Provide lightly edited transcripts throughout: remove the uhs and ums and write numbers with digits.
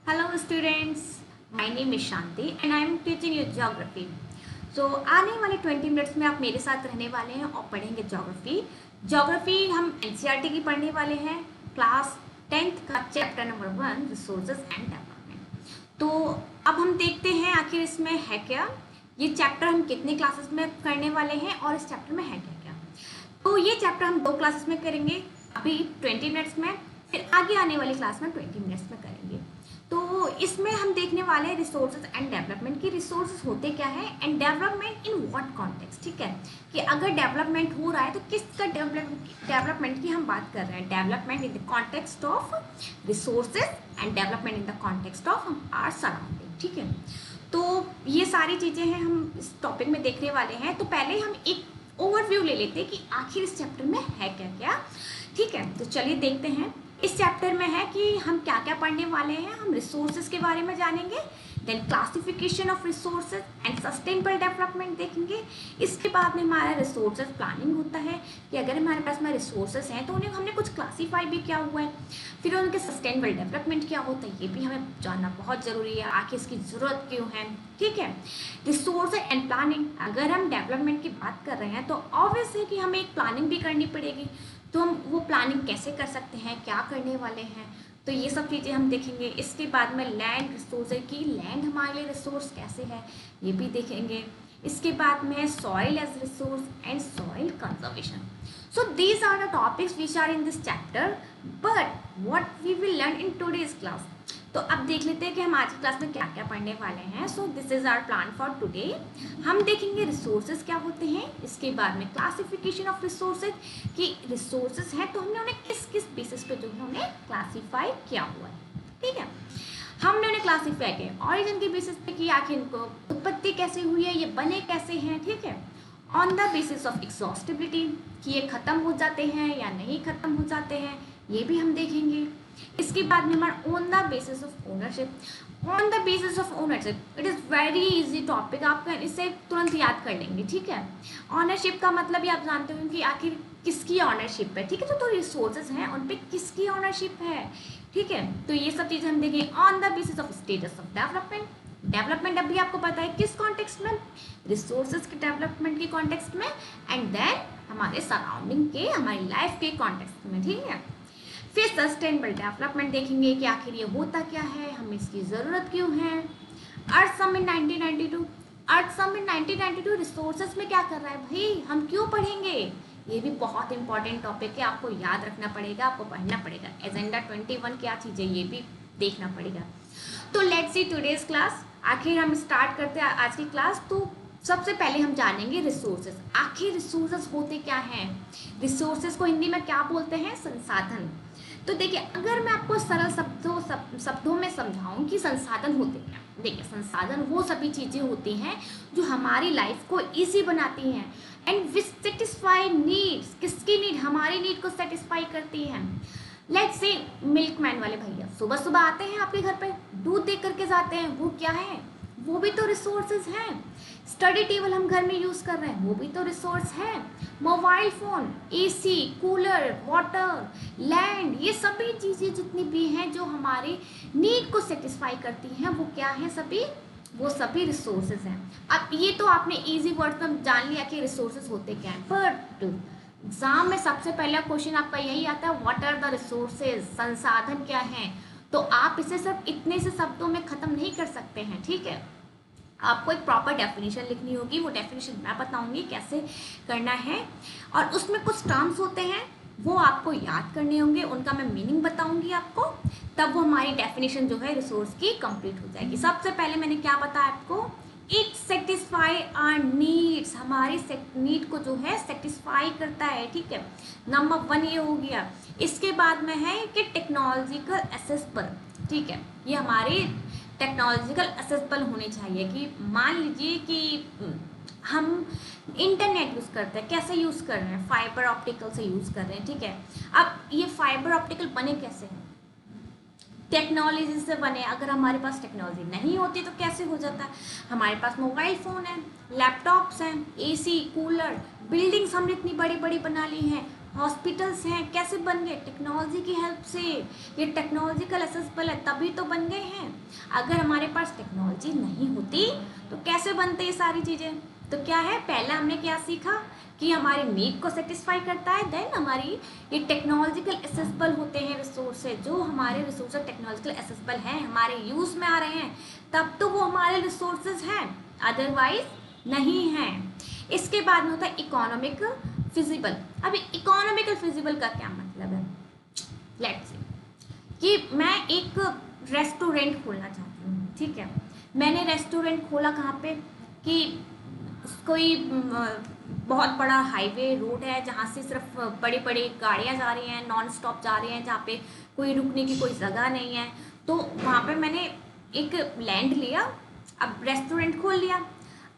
Hello students, my name is Shanti and I am teaching you geography. So आने वाले 20 minutes में आप मेरे साथ रहने वाले हैं और पढ़ेंगे ज्योग्राफी हम एनसीईआरटी की पढ़ने वाले हैं क्लास 10th का chapter number 1 resources and development. तो अब हम देखते हैं आखिर इसमें है क्या, ये चैप्टर हम कितने क्लासेस में करने वाले हैं और इस चैप्टर में है क्या क्या। तो ये चैप्टर हम 2 क्लासेस में करेंगे, अभी 20 मिनट्स में, फिर आगे आने वाली क्लास में 20 मिनट्स में करेंगे। तो इसमें हम देखने वाले हैं रिसोर्सेज एंड डेवलपमेंट की रिसोर्सेज होते क्या है and development in what context. ठीक है कि अगर डेवलपमेंट हो रहा है तो किसका डेवलपमेंट की हम बात कर रहे हैं, development in the context of resources and development in the context of our surrounding. ठीक है, तो ये सारी चीज़ें हैं हम इस टॉपिक में देखने वाले हैं। तो पहले हम एक ओवरव्यू ले लेते हैं कि आखिर इस चैप्टर में है क्या क्या। ठीक है, तो चलिए देखते हैं। इस चैप्टर में है कि हम क्या क्या पढ़ने वाले हैं। हम रिसोर्सेज के बारे में जानेंगे, then classification of resources and sustainable development देखेंगे। इसके बाद में हमारा रिसोर्सेज प्लानिंग होता है कि अगर हमारे पास में रिसोर्सेज हैं तो उन्हें हमने कुछ क्लासीफाई भी किया हुआ है। फिर उनके सस्टेनेबल डेवलपमेंट क्या होता है ये भी हमें जानना बहुत ज़रूरी है, आखिर इसकी ज़रूरत क्यों है। ठीक है, रिसोर्स एंड प्लानिंग, अगर हम डेवलपमेंट की बात कर रहे हैं तो ऑब्वियस है कि हमें एक प्लानिंग भी करनी पड़ेगी। तो हम वो प्लानिंग कैसे कर सकते हैं, क्या करने वाले हैं, तो ये सब चीज़ें हम देखेंगे। इसके बाद में लैंड रिसोर्स की, लैंड हमारे लिए रिसोर्स कैसे है ये भी देखेंगे। इसके बाद में soil as resource and soil conservation. So these are the topics which are in this chapter, but what we will learn in today's class. तो अब देख लेते हैं कि हम आज की क्लास में क्या क्या पढ़ने वाले हैं। So this is our plan for today. हम देखेंगे रिसोर्सेज क्या होते हैं, इसके बाद में क्लासिफिकेशन ऑफ रिसोर्सेज कि रिसोर्सेज हैं तो हमने उन्हें किस किस बेसिस पे जो है उन्हें क्लासीफाई किया हुआ है। ठीक है, हमने उन्हें क्लासीफाई किया ऑरिजिन के बेसिस पे कि आखिर इनको उत्पत्ति कैसे हुई है, ये बने कैसे हैं। ठीक है, on the basis of exhaustibility कि ये खत्म हो जाते हैं या नहीं खत्म हो जाते हैं, ये भी हम देखेंगे। इसके बाद में हमारा on the basis of ownership. On the basis of ownership it is very easy topic, आप इसे तुरंत याद कर लेंगे। ठीक है, ऑनरशिप का मतलब ये आप जानते हो कि आखिर किसकी ऑनरशिप है। ठीक है, तो रिसोर्सेज हैं उन पे किसकी ऑनरशिप है। ठीक है, तो ये सब चीज़ें हम देखेंगे। On the basis of status of development, development अभी आपको पता है किस कॉन्टेक्स्ट में, रिसोर्सेज के डेवलपमेंट के कॉन्टेक्स्ट में, एंड देन हमारे सराउंडिंग के, हमारी लाइफ के कॉन्टेक्स्ट में। ठीक है, फिर सस्टेनेबल डेवलपमेंट देखेंगे कि आखिर ये होता क्या है, हमें इसकी ज़रूरत क्यों है। अर्थ समिट 1992, अर्थ समिट 1992 रिसोर्सेज में क्या कर रहा है भाई, हम क्यों पढ़ेंगे, ये भी बहुत इंपॉर्टेंट टॉपिक है, आपको याद रखना पड़ेगा, आपको पढ़ना पड़ेगा। एजेंडा 21 क्या चीज़ है ये भी देखना पड़ेगा। तो लेट्स सी टुडेज क्लास। आखिर हम स्टार्ट करते हैं आज की क्लास। तो सबसे पहले हम जानेंगे रिसोर्सेज, आखिर रिसोर्सेज होते क्या हैं। रिसोर्सेज को हिंदी में क्या बोलते हैं, संसाधन। तो देखिए, अगर मैं आपको सरल शब्दों में समझाऊं कि संसाधन होते क्या, देखिए संसाधन वो सभी चीज़ें होती हैं जो हमारी लाइफ को इजी बनाती हैं एंड विच सेटिस्फाई नीड्स, किसकी नीड, हमारी नीड को सेटिस्फाई करती हैं। लेट्स से मिल्कमैन वाले भैया सुबह सुबह आते हैं आपके घर पे, दूध दे करके जाते हैं, वो क्या है, वो भी तो रिसोर्सेज हैं। स्टडी टेबल हम घर में यूज़ कर रहे हैं, वो भी तो रिसोर्स है। Mobile phone, AC, cooler, water, land, ये सभी चीज़ें जितनी भी हैं जो हमारी नीड को सेटिस्फाई करती हैं, वो क्या है, सभी वो सभी रिसोर्सेज हैं। अब ये तो आपने इजी वर्ड में जान लिया कि रिसोर्सेज होते क्या हैं, बट एग्जाम में सबसे पहला क्वेश्चन आपका यही आता है, व्हाट आर द रिसोर्सेज, संसाधन क्या हैं। तो आप इसे सिर्फ इतने से शब्दों में ख़त्म नहीं कर सकते हैं। ठीक है, आपको एक प्रॉपर डेफिनेशन लिखनी होगी, वो डेफिनेशन मैं बताऊंगी कैसे करना है, और उसमें कुछ टर्म्स होते हैं वो आपको याद करने होंगे, उनका मैं मीनिंग बताऊंगी आपको, तब वो हमारी डेफिनेशन जो है रिसोर्स की कंप्लीट हो जाएगी। सबसे पहले मैंने क्या बताया आपको, इट सेटिस्फाई आवर नीड्स, हमारी नीड को जो है सेटिस्फाई करता है। ठीक है, नंबर 1 ये हो गया। इसके बाद में है कि टेक्नोलॉजिकल एसेसबल। ठीक है, ये हमारी टेक्नोलॉजिकल एसेसबल होने चाहिए कि मान लीजिए कि हम इंटरनेट यूज़ करते हैं, कैसे यूज़ कर रहे हैं, फाइबर ऑप्टिकल से यूज़ कर रहे हैं। ठीक है, अब ये फाइबर ऑप्टिकल बने कैसे हैं, टेक्नोलॉजी से बने। अगर हमारे पास टेक्नोलॉजी नहीं होती तो कैसे हो जाता है, हमारे पास मोबाइल फ़ोन है, लैपटॉप्स हैं, एसी, कूलर, बिल्डिंग्स हमने इतनी बड़ी बड़ी बना ली हैं, हॉस्पिटल्स हैं, कैसे बन गए? टेक्नोलॉजी की हेल्प से। ये टेक्नोलॉजिकल एसेसिबल है तभी तो बन गए हैं। अगर हमारे पास टेक्नोलॉजी नहीं होती तो कैसे बनते ये सारी चीज़ें? तो क्या है, पहले हमने क्या सीखा कि हमारी नीड को सेटिस्फाई करता है, देन हमारी ये टेक्नोलॉजिकल एसेसिबल होते हैं रिसोर्सेज, जो हमारे रिसोर्सेज टेक्नोलॉजिकल एसेसिबल हैं, हमारे यूज़ में आ रहे हैं, तब तो वो हमारे रिसोर्सेज हैं, अदरवाइज नहीं हैं। इसके बाद में होता है इकोनॉमिक फिजिबल। अभी इकोनॉमिकल फिजिबल का क्या मतलब है? लेट्स से कि मैं एक रेस्टोरेंट खोलना चाहती हूँ, ठीक है। मैंने रेस्टोरेंट खोला कहाँ पे कि कोई बहुत बड़ा हाईवे रोड है जहाँ से सिर्फ बड़ी बड़ी गाड़ियाँ जा रही हैं, नॉन स्टॉप जा रही हैं, जहाँ पे कोई रुकने की कोई जगह नहीं है। तो वहाँ पे मैंने एक लैंड लिया, अब रेस्टोरेंट खोल लिया।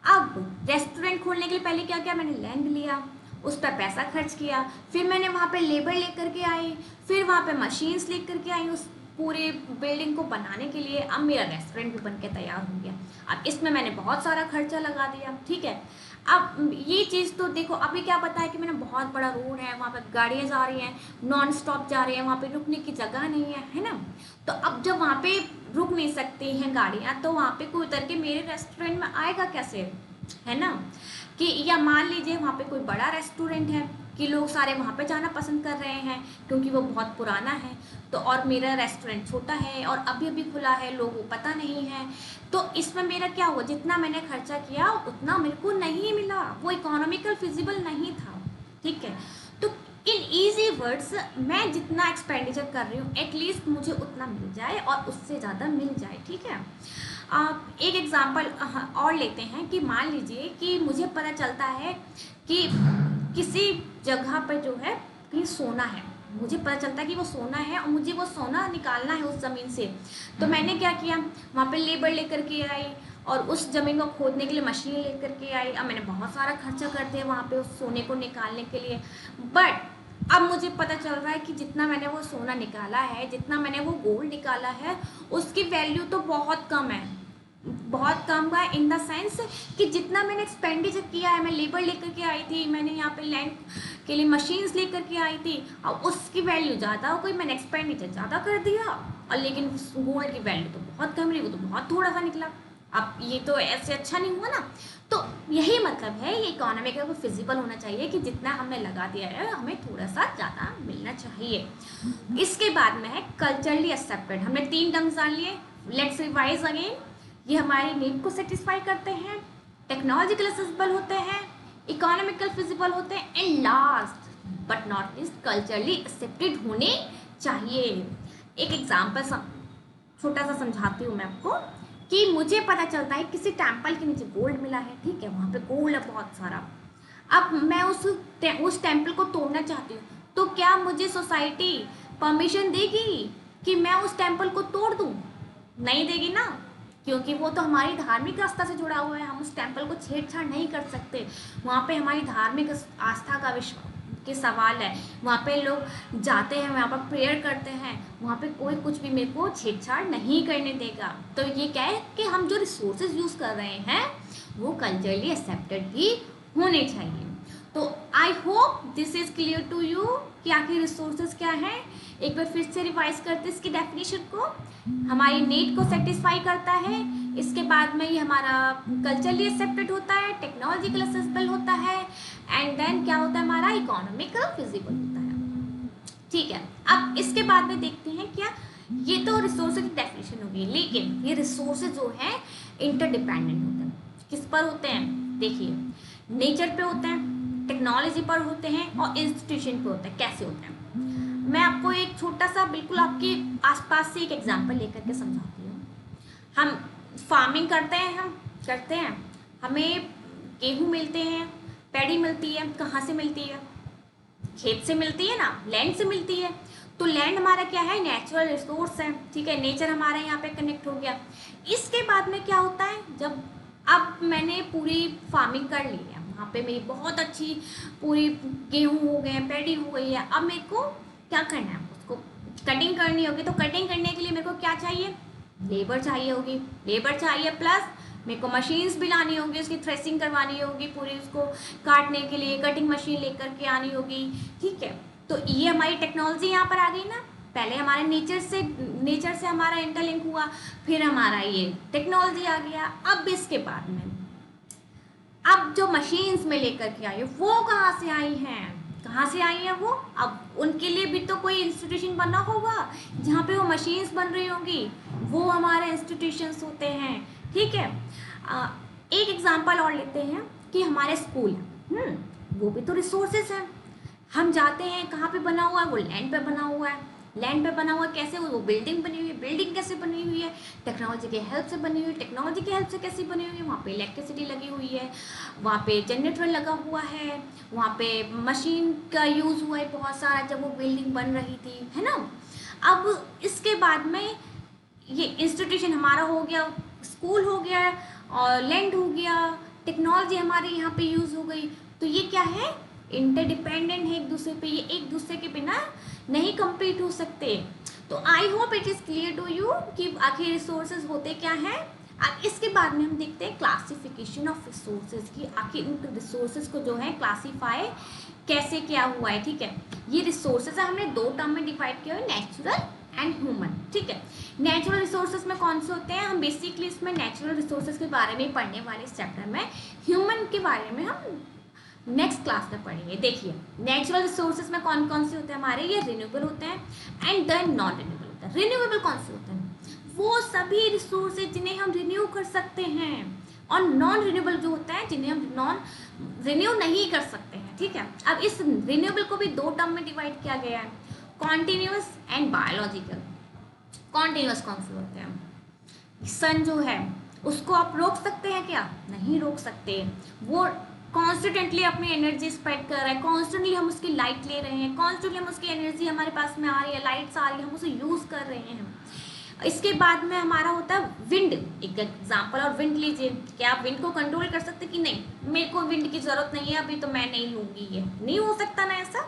अब रेस्टोरेंट खोलने के लिए पहले क्या किया, मैंने लैंड लिया, उस पर पैसा खर्च किया, फिर मैंने वहाँ पे लेबर लेकर के आई, फिर वहाँ पे मशीन्स लेकर के आई उस पूरे बिल्डिंग को बनाने के लिए। अब मेरा रेस्टोरेंट भी बन के तैयार हो गया। अब इसमें मैंने बहुत सारा खर्चा लगा दिया, ठीक है। अब ये चीज़ तो देखो, अभी क्या पता है कि मैंने बहुत बड़ा रोड है, वहाँ पे गाड़ियाँ जा रही हैं, नॉन स्टॉप जा रही हैं, वहाँ पे रुकने की जगह नहीं है ना। तो अब जब वहाँ पे रुक नहीं सकती हैं गाड़ियाँ, तो वहाँ पे कोई उतर के मेरे रेस्टोरेंट में आएगा कैसे, है ना। कि या मान लीजिए वहाँ पे कोई बड़ा रेस्टोरेंट है कि लोग सारे वहाँ पे जाना पसंद कर रहे हैं क्योंकि वो बहुत पुराना है, तो और मेरा रेस्टोरेंट छोटा है और अभी अभी खुला है, लोगों को पता नहीं है। तो इसमें मेरा क्या हुआ, जितना मैंने खर्चा किया उतना मेरे को नहीं मिला, वो इकोनॉमिकल फिजिबल नहीं था, ठीक है। तो इन ईजी वर्ड्स, मैं जितना एक्सपेंडिचर कर रही हूँ एटलीस्ट मुझे उतना मिल जाए और उससे ज़्यादा मिल जाए, ठीक है। एक एग्जांपल और लेते हैं कि मान लीजिए कि मुझे पता चलता है कि किसी जगह पर जो है कहीं सोना है, मुझे पता चलता है कि वो सोना है और मुझे वो सोना निकालना है उस ज़मीन से। तो मैंने क्या किया, वहाँ पे लेबर लेकर के आई और उस ज़मीन को खोदने के लिए मशीन लेकर के आई। अब मैंने बहुत सारा खर्चा कर दिया वहाँ पे उस सोने को निकालने के लिए, बट अब मुझे पता चल रहा है कि जितना मैंने वो सोना निकाला है, जितना मैंने वो गोल्ड निकाला है, उसकी वैल्यू तो बहुत कम है, बहुत कम है। इन द सेंस कि जितना मैंने एक्सपेंडिचर किया है, मैं लेबर लेकर के आई थी, मैंने यहाँ पे लैंड के लिए मशीन्स लेकर के आई थी, और उसकी वैल्यू ज़्यादा हो गई, मैंने एक्सपेंडिचर ज़्यादा कर दिया, और लेकिन गोल्ड की वैल्यू तो बहुत कम रही, वो तो बहुत थोड़ा सा निकला। अब ये तो ऐसे अच्छा नहीं हुआ ना। तो यही मतलब है, ये इकोनॉमी का फिजिबल होना चाहिए कि जितना हमने लगा दिया है हमें थोड़ा सा ज़्यादा मिलना चाहिए। इसके बाद में है कल्चरली एक्सेप्टेड। हमने 3 टर्म्स जान लिए, लेट्स रिवाइज अगेन। ये हमारी नीड को सेटिस्फाई करते हैं, टेक्नोलॉजिकल एक्सेसिबल होते हैं, इकोनॉमिकल फिजिबल होते हैं, and last but not least culturally accepted होने चाहिए। एक एग्जाम्पल छोटा सा समझाती हूँ मैं आपको कि मुझे पता चलता है किसी टेम्पल के नीचे गोल्ड मिला है, ठीक है, वहाँ पे गोल्ड है बहुत सारा। अब मैं उस टेम्पल को तोड़ना चाहती हूँ, तो क्या मुझे सोसाइटी परमिशन देगी कि मैं उस टेम्पल को तोड़ दूँ? नहीं देगी ना, क्योंकि वो तो हमारी धार्मिक आस्था से जुड़ा हुआ है, हम उस टेम्पल को छेड़छाड़ नहीं कर सकते। वहाँ पे हमारी धार्मिक आस्था का विश्वास के सवाल है, वहाँ पे लोग जाते हैं, वहाँ पर प्रेयर करते हैं, वहाँ पे कोई कुछ भी मेरे को छेड़छाड़ नहीं करने देगा। तो ये क्या है कि हम जो रिसोर्सेज यूज़ कर रहे हैं वो कल्चरली एक्सेप्टेड भी होने चाहिए। तो I hope this is clear to you कि आखिर रिसोर्सेज क्या है। एक बार फिर से रिवाइज करते इसकी डेफिनेशन को। हमारी नीड को सेटिस्फाई करता है, इसके बाद में ये हमारा कल्चरली एक्सेप्टेड होता है, टेक्नोलॉजिकल एक्सेसिबल होता है, एंड देन क्या होता है हमारा इकोनॉमिकल फिजिबल होता है, ठीक है। अब इसके बाद में देखते हैं क्या, ये तो रिसोर्सेज की डेफिनेशन होगी, लेकिन ये रिसोर्सेज जो है इंटरडिपेंडेंट होते हैं। किस पर होते हैं? देखिए, नेचर पे होते हैं, टेक्नोलॉजी पर होते हैं, और इंस्टीट्यूशन पे होते हैं। कैसे होते हैं मैं आपको एक छोटा सा बिल्कुल आपके आसपास से एक एग्जांपल लेकर के समझाती हूँ। हम फार्मिंग करते हैं, हमें गेहूँ मिलते हैं, पैडी मिलती है, कहाँ से मिलती है? खेत से मिलती है ना, लैंड से मिलती है। तो लैंड हमारा क्या है? नेचुरल रिसोर्स है, ठीक है, नेचर हमारा यहाँ पे कनेक्ट हो गया। इसके बाद में क्या होता है, जब अब मैंने पूरी फार्मिंग कर ली है, वहाँ पे मेरी बहुत अच्छी पूरी गेहूँ हो गए, पैडी हो गई है, अब मेरे को क्या करना है, उसको कटिंग करनी होगी। तो कटिंग करने के लिए मेरे को क्या चाहिए? लेबर चाहिए होगी, लेबर चाहिए प्लस मेरे को मशीन्स भी लानी होगी, उसकी थ्रेसिंग करवानी होगी, पूरी उसको काटने के लिए कटिंग मशीन लेकर के आनी होगी, ठीक है। तो ये हमारी टेक्नोलॉजी यहाँ पर आ गई ना। पहले हमारे नेचर से हमारा इंटरलिंक हुआ, फिर हमारा ये टेक्नोलॉजी आ गया। अब इसके बाद में अब जो मशीन्स में लेकर के आई वो कहाँ से आई हैं, कहाँ से आई हैं वो? अब उनके लिए भी तो कोई इंस्टीट्यूशन बनना होगा जहाँ पे वो मशीन्स बन रही होंगी, वो हमारे इंस्टीट्यूशंस होते हैं, ठीक है। एक एग्जांपल और लेते हैं कि हमारे स्कूल, वो भी तो रिसोर्सेज हैं। हम जाते हैं, कहाँ पे बना हुआ है? वो लैंड पे बना हुआ है। लैंड पे बना हुआ है कैसे? वो बिल्डिंग बनी हुई है। बिल्डिंग कैसे बनी हुई है? टेक्नोलॉजी के हेल्प से बनी हुई है। टेक्नोलॉजी के हेल्प से कैसी बनी हुई है? वहाँ पे इलेक्ट्रिसिटी लगी हुई है, वहाँ पे जनरेटर लगा हुआ है, वहाँ पे मशीन का यूज़ हुआ है बहुत सारा जब वो बिल्डिंग बन रही थी, है ना। अब इसके बाद में ये इंस्टीट्यूशन हमारा हो गया, स्कूल हो गया और लैंड हो गया, टेक्नोलॉजी हमारे यहाँ पे यूज़ हो गई। तो ये क्या है? इंटरडिपेंडेंट है एक दूसरे पे, ये एक दूसरे के बिना नहीं कंप्लीट हो सकते। तो I hope it is clear to you कि आखिर रिसोर्सेज होते क्या हैं। अब इसके बाद में हम देखते हैं क्लासिफिकेशन ऑफ रिसोर्सेज की आखिर इन रिसोर्सेज को जो है क्लासीफाई कैसे किया हुआ है, ठीक है। ये रिसोर्सेज हमने दो टर्म में डिवाइड किया है, नेचुरल एंड ह्यूमन, ठीक है। नेचुरल रिसोर्सेज में कौन से होते हैं? हम बेसिकली इसमें नेचुरल रिसोर्सेज के बारे में पढ़ने वाले इस चैप्टर में। ह्यूमन के बारे में हम नेक्स्ट क्लास में पढ़ेंगे। देखिए नेचुरल रिसोर्सेज में कौन कौन से होते हैं हमारे? ये रिन्यूएबल होते हैं एंड देन नॉन रिन्यूएबल होता है। रिन्यूएबल कौन से होते हैं? वो सभी रिसोर्सेज जिन्हें हम रिन्यू कर सकते हैं, और नॉन रिन्यूएबल जो होता है जिन्हें हम नॉन रिन्यू नहीं कर सकते हैं, ठीक है। अब इस रिन्यूएबल को भी दो टर्म में डिवाइड किया गया है, कॉन्टिन्यूअस एंड बायोलॉजिकल। कॉन्टिन्यूअस कौन से होते हैं? सन जो है उसको आप रोक सकते हैं क्या? नहीं रोक सकते। वो कॉन्स्टेंटली अपनी एनर्जी स्पेंड कर रहा है, कॉन्स्टेंटली हम उसकी लाइट ले रहे हैं, कॉन्स्टेंटली हम उसकी एनर्जी हमारे पास में आ रही है, लाइट्स आ रही है, हम उसे यूज़ कर रहे हैं। इसके बाद में हमारा होता है विंड। एक एग्जांपल और विंड लीजिए। क्या आप विंड को कंट्रोल कर सकते कि नहीं, मेरे को विंड की ज़रूरत नहीं है अभी तो मैं नहीं लूँगी, ये नहीं हो सकता ना ऐसा।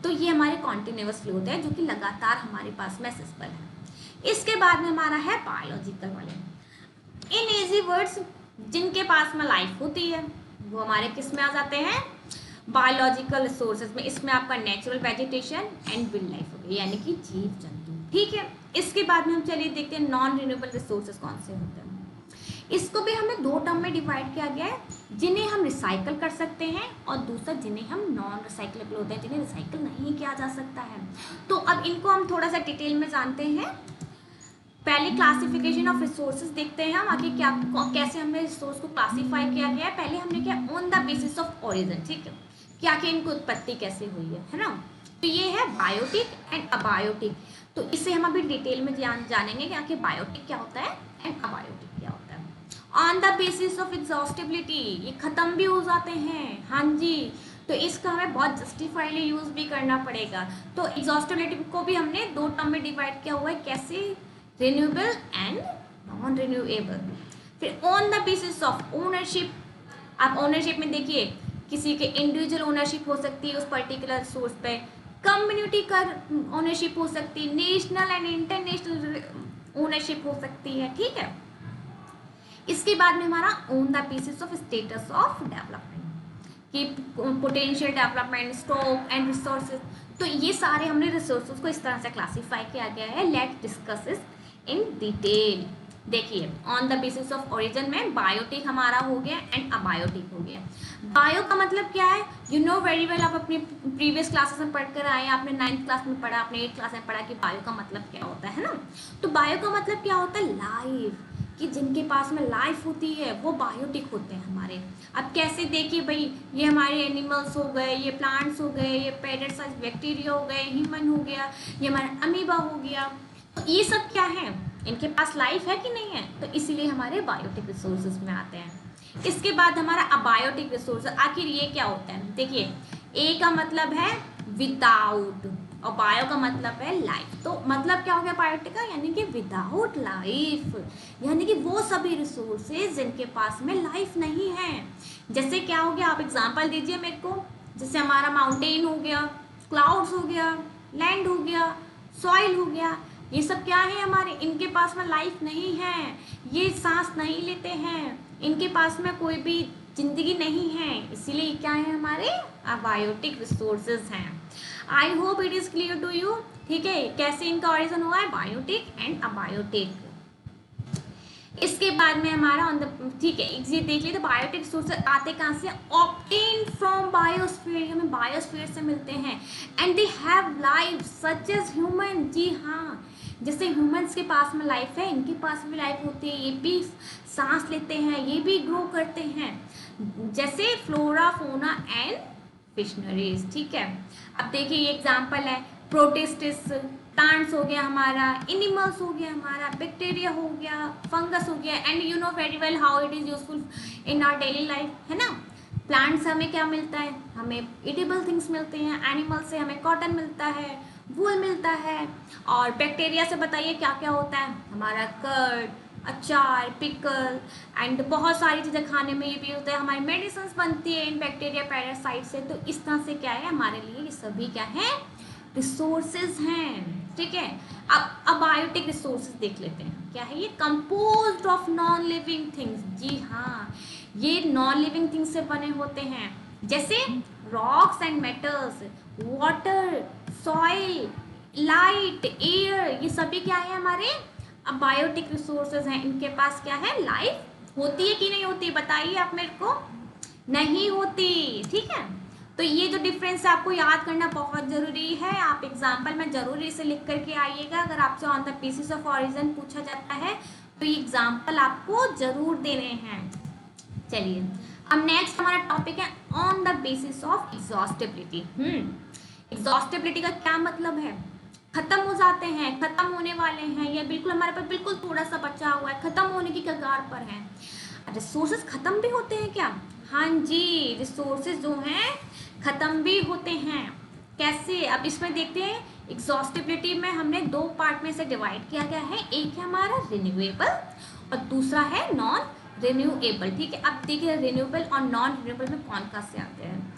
तो ये हमारे कॉन्टिन्यूअस फ्लो होते हैं जो कि लगातार हमारे पास में एक्सेसिबल है। इसके बाद में हमारा है बायोलॉजिकल वाले। इन इजी वर्ड्स, जिनके पास में लाइफ होती है वो हमारे किस में आ जाते हैं? बायोलॉजिकल रिसोर्सेज में। इसमें आपका natural vegetation and wild life हो गई, यानी कि जीव जंतु, ठीक है। इसके बाद में हम चलिए देखते हैं नॉन रिन्यूएबल रिसोर्सेज कौन से होते हैं। इसको भी हमें दो टर्म में डिवाइड किया गया है, जिन्हें हम रिसाइकल कर सकते हैं और दूसरा जिन्हें हम नॉन रिसाइकलेबल होते हैं, जिन्हें रिसाइकल नहीं किया जा सकता है। तो अब इनको हम थोड़ा सा डिटेल में जानते हैं। पहले क्लासिफिकेशन ऑफ रिसोर्सेज देखते हैं हम आगे क्या कैसे हमने रिसोर्स को क्लासीफाई किया गया है। पहले हमने क्या on the basis of origin, ठीक है, कि आखिर इनकी उत्पत्ति कैसे हुई है ना। तो ये है बायोटिक एंड अबायोटिक। तो इसे हम अभी डिटेल में जानेंगे कि आखिर बायोटिक क्या होता है एंड अबायोटिक क्या होता है। On the basis of exhaustibility, ये खत्म भी हो जाते हैं, हाँ जी। तो इसका हमें बहुत जस्टिफाइडली यूज भी करना पड़ेगा। तो एग्जॉस्टिबिलिटी को भी हमने दो टर्म में डिवाइड किया हुआ है, कैसे? Renewable and non renewable. फिर on the basis of ownership. आप ओनरशिप में देखिए किसी के इंडिविजुअल ओनरशिप हो सकती है उस पर्टिकुलर रिसोर्स पे, कम्युनिटी का ओनरशिप हो सकती है, नेशनल एंड इंटरनेशनल ओनरशिप हो सकती है, ठीक है। इसके बाद में हमारा on the basis of status of development कि potential development, stock and resources. तो ये सारे हमने रिसोर्सेज को इस तरह से क्लासीफाई किया गया है। लेट्स डिस्कस इस इन डिटेल। देखिए on the basis of origin में बायोटिक हमारा हो गया एंड अबायोटिक हो गया। बायो का मतलब क्या है? यू नो वेरी वेल, आप अपनी प्रीवियस क्लासेस में पढ़कर आए, आपने 9th क्लास में पढ़ा, आपने 8th क्लास में पढ़ा कि बायो का मतलब क्या होता है ना। तो बायो का मतलब क्या होता है? लाइफ, कि जिनके पास में लाइफ होती है वो बायोटिक होते हैं हमारे। अब कैसे? देखिए भाई, ये हमारे एनिमल्स हो गए, ये प्लांट्स हो गए, ये पैरासाइट बैक्टीरिया हो गए, ह्यूमन हो गया, ये हमारा अमीबा हो गया। तो ये सब क्या है? इनके पास लाइफ है कि नहीं है, तो इसीलिए हमारे बायोटिक रिसोर्सेज में आते हैं। इसके बाद हमारा अबायोटिक रिसोर्स, आखिर ये क्या होता है? देखिए ए का मतलब है विदाउट और बायो का मतलब है लाइफ। तो मतलब क्या हो गया बायोटिक का? यानी कि विदाउट लाइफ, यानी कि वो सभी रिसोर्सेज जिनके पास में लाइफ नहीं है। जैसे क्या हो गया? आप एग्जांपल दीजिए मेरे को। जैसे हमारा माउंटेन हो गया, क्लाउड्स हो गया, लैंड हो गया, सॉइल हो गया। ये सब क्या है हमारे, इनके पास में लाइफ नहीं है, ये सांस नहीं लेते हैं, इनके पास में कोई भी जिंदगी नहीं है, इसीलिए क्या है हमारे अबायोटिक रिसोर्सेज हैं। I hope it is clear to you. ठीक है, कैसे इनका ओरिजिन हुआ है, बायोटिक एंड अबायोटिक। इसके बाद में हमारा ऑन द, ठीक है, ये देख लीजिए बायोटिक रिसोर्सेज आते कहाँ से, ऑब्टेन फ्रॉम बायोस्फीयर, हमें बायोस्फीयर से मिलते हैं। And they have life such as human, जी हाँ, जैसे ह्यूमंस के पास में लाइफ है, इनके पास भी लाइफ होती है, ये भी सांस लेते हैं, ये भी ग्रो करते हैं, जैसे फ्लोरा फोना एंड फिशनरीज। ठीक है, अब देखिए ये एग्जाम्पल है, प्रोटिस्टिस प्लांट्स हो गया हमारा, एनिमल्स हो गया हमारा, बैक्टीरिया हो गया, फंगस हो गया, and you know very well how it is useful in our daily life, है ना। प्लांट से हमें क्या मिलता है, हमें इटेबल थिंग्स मिलते हैं, एनिमल से हमें कॉटन मिलता है, वूल मिलता है, और बैक्टीरिया से बताइए क्या क्या होता है, हमारा कर्ड, अचार, पिकल एंड बहुत सारी चीज़ें खाने में ये भी होता है, हमारी मेडिसिन बनती है इन बैक्टीरिया पैरासाइट से। तो इस तरह से क्या है हमारे लिए ये सभी क्या है, रिसोर्सेज हैं। ठीक है, अब अबायोटिक रिसोर्सेज देख लेते हैं, क्या है ये, composed of non living things, जी हाँ, ये नॉन लिविंग थिंग्स से बने होते हैं, जैसे rocks and metals, water, soil, light, air, ये सभी क्या है हमारे अबायोटिक रिसोर्सेज हैं। इनके पास क्या है, लाइफ होती है कि नहीं होती, बताइए आप मेरे को, नहीं होती। ठीक है, तो ये जो डिफरेंस है आपको याद करना बहुत जरूरी है, आप एग्जाम्पल में जरूर इसे लिख करके आइएगा, अगर आपसे on the basis of origin पूछा जाता है तो ये एग्जाम्पल आपको जरूर देने हैं। चलिए, अब नेक्स्ट हमारा टॉपिक है on the basis of exhaustibility. Exhaustibility का क्या मतलब है, खत्म हो जाते हैं, खत्म होने वाले हैं, या बिल्कुल हमारे पास बिल्कुल थोड़ा सा बचा हुआ है, खत्म होने की कगार पर है। रिसोर्सेज खत्म भी होते हैं क्या, हाँ जी, रिसोर्सेज जो हैं खत्म भी होते हैं। कैसे, अब इसमें देखते हैं, एग्जॉस्टिबिलिटी में हमने दो पार्ट में से डिवाइड किया गया है, एक है हमारा रिन्यूएबल और दूसरा है नॉन रिन्यूएबल। ठीक है, अब देखिए रिन्यूएबल और नॉन रिन्यूएबल में कौन कौन से आते हैं।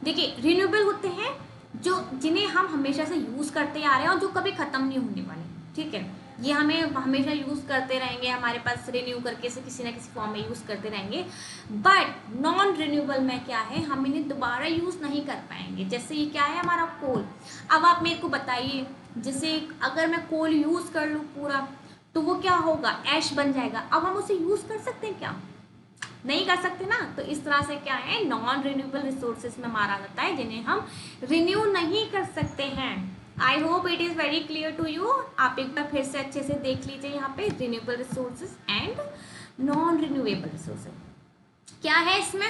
देखिए रिन्यूएबल होते हैं जो जिन्हें हम हमेशा से यूज़ करते आ रहे हैं और जो कभी ख़त्म नहीं होने वाले। ठीक है, ये हमें हमेशा यूज़ करते रहेंगे, हमारे पास रिन्यू करके से किसी ना किसी फॉर्म में यूज़ करते रहेंगे। बट नॉन रिन्यूएबल में क्या है, हम इन्हें दोबारा यूज़ नहीं कर पाएंगे। जैसे ये क्या है हमारा कोल, अब आप मेरे को बताइए, जैसे अगर मैं कोल यूज़ कर लूँ पूरा तो वो क्या होगा, ऐश बन जाएगा। अब हम उसे यूज़ कर सकते हैं क्या, नहीं कर सकते ना। तो इस तरह से क्या है, नॉन रिन्यूएबल रिसोर्सेज में मारा जाता है जिन्हें हम रिन्यू नहीं कर सकते हैं। I hope it is very clear to you. आप एक बार फिर से अच्छे से देख लीजिए यहाँ पे renewable resources and non renewable resources क्या है इसमें।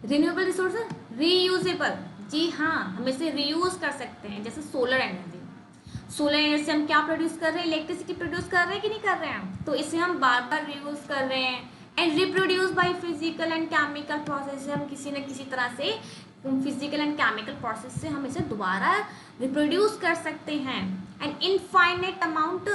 रिन्यूएबल रिसोर्सेज रीयूजेबल, जी हाँ, हम इसे रीयूज कर सकते हैं। जैसे सोलर एनर्जी, सोलर एनर्जी से हम क्या प्रोड्यूस कर रहे हैं, इलेक्ट्रिसिटी प्रोड्यूस कर रहे हैं कि नहीं कर रहे हैं, तो इसे हम बार बार रीयूज कर रहे हैं। And reproduce by physical and chemical process से हम किसी न किसी तरह से फिजिकल एंड केमिकल प्रोसेस से हम इसे दोबारा रिप्रोड्यूस कर सकते हैं। And infinite amount